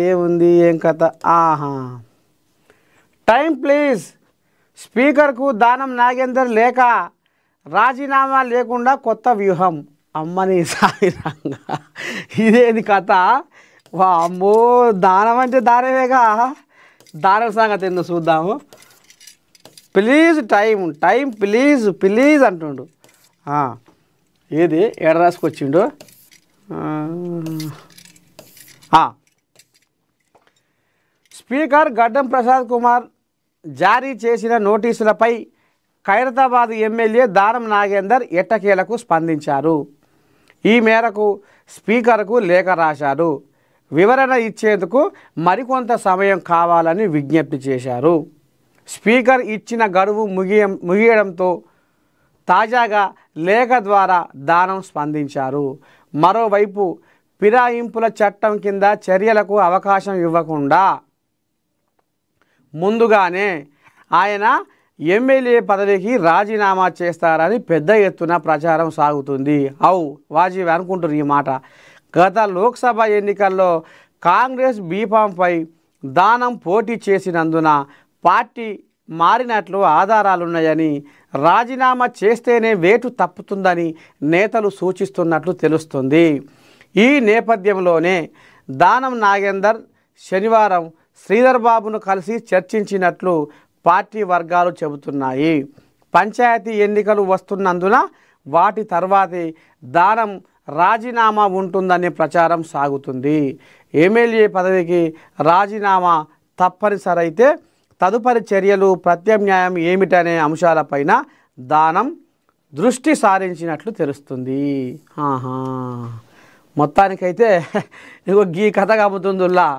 ఏముంది ఏం కథ? ఆహా, టైం ప్లీజ్. స్పీకర్కు దానం నాగేందర్ లేఖ, రాజీనామా లేకుండా కొత్త వ్యూహం. అమ్మని సాయిరంగా, ఇదేది కథ? అమ్మో, దానం అంటే దానమేగా. దానం సంగతి ఎందుకు చూద్దాము. Please time time please please అంటుండు. ఏది ఎడ రాసుకొచ్చిండు? స్పీకర్ గడ్డం ప్రసాద్ కుమార్ జారీ చేసిన నోటీసులపై ఖైరతాబాద్ ఎమ్మెల్యే దానం నాగేందర్ ఎట్టకేలకు స్పందించారు. ఈ మేరకు స్పీకర్కు లేఖ రాశారు. వివరణ ఇచ్చేందుకు మరికొంత సమయం కావాలని విజ్ఞప్తి చేశారు. స్పీకర్ ఇచ్చిన గడువు ముగియడంతో తాజాగా లేఖ ద్వారా దానం స్పందించారు. మరోవైపు ఫిరాయింపుల చట్టం కింద చర్యలకు అవకాశం ఇవ్వకుండా ముందుగానే ఆయన ఎమ్మెల్యే పదవికి రాజీనామా చేస్తారని పెద్ద ఎత్తున ప్రచారం సాగుతుంది. వాజీ అనుకుంటారు ఈ మాట. గత లోక్సభ ఎన్నికల్లో కాంగ్రెస్ బీఫాంపై దానం పోటీ చేసినందున పార్టీ మారినట్లు ఆధారాలున్నాయని, రాజీనామా చేస్తేనే వేటు తప్పుతుందని నేతలు సూచిస్తున్నట్లు తెలుస్తుంది. ఈ నేపథ్యంలోనే దానం నాగేందర్ శనివారం శ్రీధర్ బాబును కలిసి చర్చించినట్లు పార్టీ వర్గాలు చెబుతున్నాయి. పంచాయతీ ఎన్నికలు వస్తున్నందున వాటి తర్వాతే దానం రాజీనామా ఉంటుందనే ప్రచారం సాగుతుంది. ఎమ్మెల్యే పదవికి రాజీనామా తప్పనిసరైతే తదుపరి చర్యలు ప్రత్యామ్నాయం ఏమిటనే అంశాలపైన దానం దృష్టి సారించినట్లు తెలుస్తుంది. మొత్తానికైతే ఇగో గీ కథ కమ్ముతుందిలా.